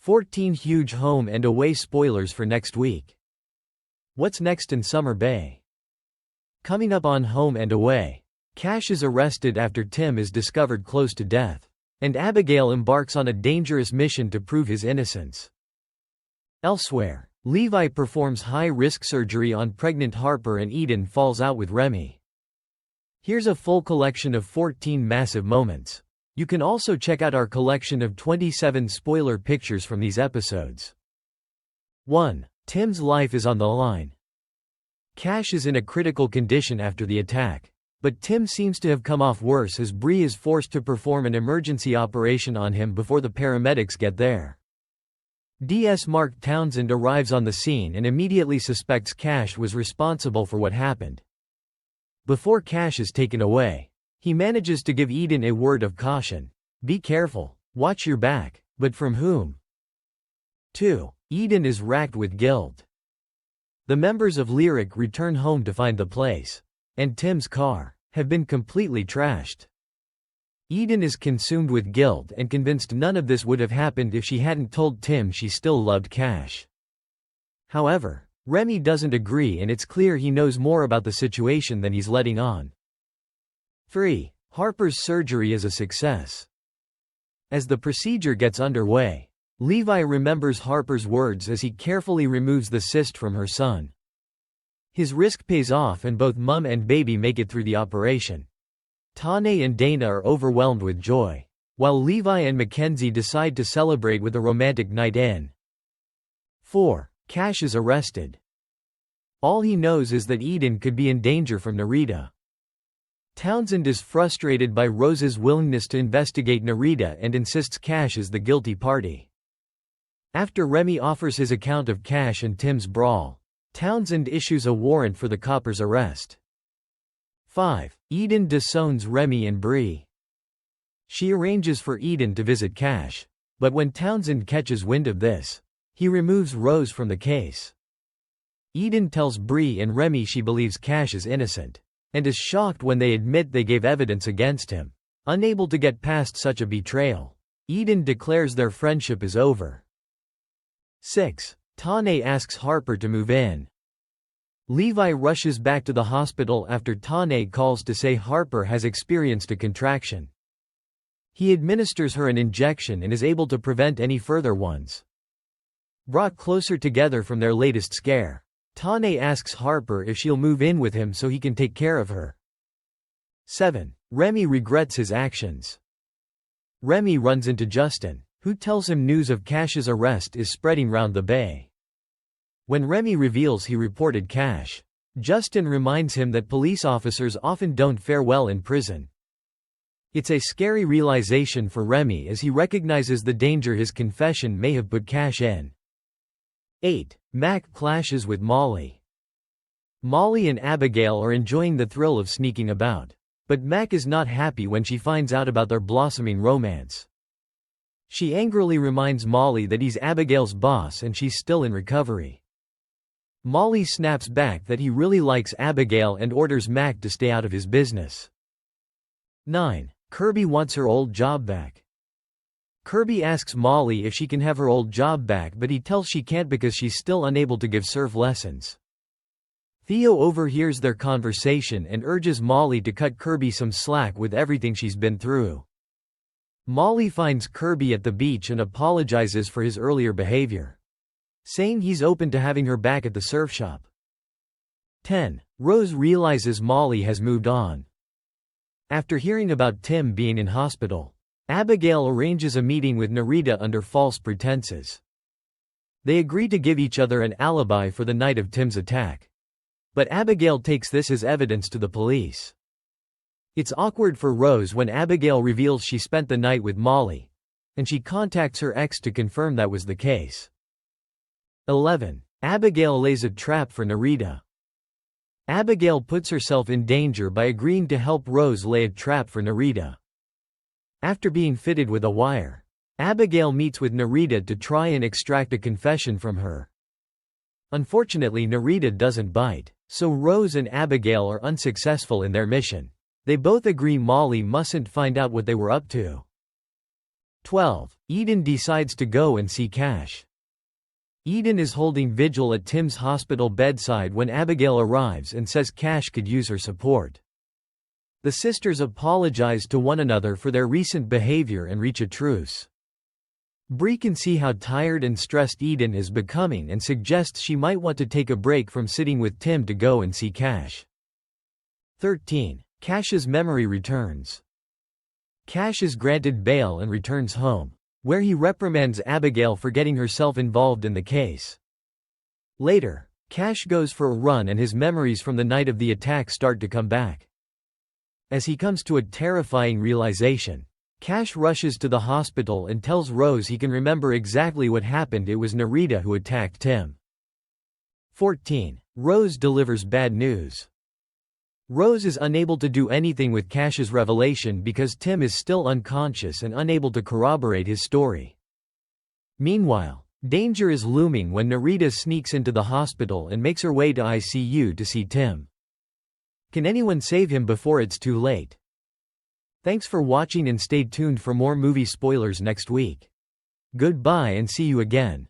14 huge home and away spoilers for next week. What's next in Summer Bay? Coming up on Home and Away. Cash is arrested after Tim is discovered close to death, and Abigail embarks on a dangerous mission to prove his innocence. Elsewhere, Levi performs high-risk surgery on pregnant Harper and Eden falls out with Remi. Here's a full collection of 14 massive moments. You can also check out our collection of 27 spoiler pictures from these episodes. 1. Tim's life is on the line. Cash is in a critical condition after the attack, but Tim seems to have come off worse as Bree is forced to perform an emergency operation on him before the paramedics get there. DS Mark Townsend arrives on the scene and immediately suspects Cash was responsible for what happened. Before Cash is taken away, he manages to give Eden a word of caution. Be careful, watch your back, but from whom? 2. Eden is racked with guilt. The members of Lyric return home to find the place, and Tim's car, have been completely trashed. Eden is consumed with guilt and convinced none of this would have happened if she hadn't told Tim she still loved Cash. However, Remi doesn't agree and it's clear he knows more about the situation than he's letting on. 3. Harper's surgery is a success. As the procedure gets underway, Levi remembers Harper's words as he carefully removes the cyst from her son. His risk pays off and both mum and baby make it through the operation. Tane and Dana are overwhelmed with joy, while Levi and Mackenzie decide to celebrate with a romantic night in. 4. Cash is arrested. All he knows is that Eden could be in danger from Narita. Townsend is frustrated by Rose's willingness to investigate Narita and insists Cash is the guilty party. After Remi offers his account of Cash and Tim's brawl, Townsend issues a warrant for the copper's arrest. 5. Eden disowns Remi and Bree. She arranges for Eden to visit Cash, but when Townsend catches wind of this, he removes Rose from the case. Eden tells Bree and Remi she believes Cash is innocent, and is shocked when they admit they gave evidence against him. Unable to get past such a betrayal, Eden declares their friendship is over. 6. Tane asks Harper to move in. Levi rushes back to the hospital after Tane calls to say Harper has experienced a contraction. He administers her an injection and is able to prevent any further ones. Brought closer together from their latest scare, Tane asks Harper if she'll move in with him so he can take care of her. 7. Remi regrets his actions. Remi runs into Justin, who tells him news of Cash's arrest is spreading round the bay. When Remi reveals he reported Cash, Justin reminds him that police officers often don't fare well in prison. It's a scary realization for Remi as he recognizes the danger his confession may have put Cash in. 8. Mac clashes with Molly. Molly and Abigail are enjoying the thrill of sneaking about, but Mac is not happy when she finds out about their blossoming romance. She angrily reminds Molly that he's Abigail's boss and she's still in recovery. Molly snaps back that he really likes Abigail and orders Mac to stay out of his business. 9. Kirby wants her old job back. Kirby asks Molly if she can have her old job back, but he tells she can't because she's still unable to give surf lessons. Theo overhears their conversation and urges Molly to cut Kirby some slack with everything she's been through. Molly finds Kirby at the beach and apologizes for his earlier behavior, saying he's open to having her back at the surf shop. 10. Rose realizes Molly has moved on. After hearing about Tim being in hospital, Abigail arranges a meeting with Narita under false pretenses. They agree to give each other an alibi for the night of Tim's attack. But Abigail takes this as evidence to the police. It's awkward for Rose when Abigail reveals she spent the night with Molly, and she contacts her ex to confirm that was the case. 11. Abigail lays a trap for Narita. Abigail puts herself in danger by agreeing to help Rose lay a trap for Narita. After being fitted with a wire, Abigail meets with Narita to try and extract a confession from her. Unfortunately, Narita doesn't bite, so Rose and Abigail are unsuccessful in their mission. They both agree Molly mustn't find out what they were up to. 12. Eden decides to go and see Cash. Eden is holding vigil at Tim's hospital bedside when Abigail arrives and says Cash could use her support. The sisters apologize to one another for their recent behavior and reach a truce. Bree can see how tired and stressed Eden is becoming and suggests she might want to take a break from sitting with Tim to go and see Cash. 13. Cash's memory returns. Cash is granted bail and returns home, where he reprimands Abigail for getting herself involved in the case. Later, Cash goes for a run and his memories from the night of the attack start to come back. As he comes to a terrifying realization, Cash rushes to the hospital and tells Rose he can remember exactly what happened. It was Nerita who attacked Tim. 14. Rose delivers bad news. Rose is unable to do anything with Cash's revelation because Tim is still unconscious and unable to corroborate his story. Meanwhile, danger is looming when Nerita sneaks into the hospital and makes her way to ICU to see Tim. Can anyone save him before it's too late? Thanks for watching and stay tuned for more movie spoilers next week. Goodbye and see you again.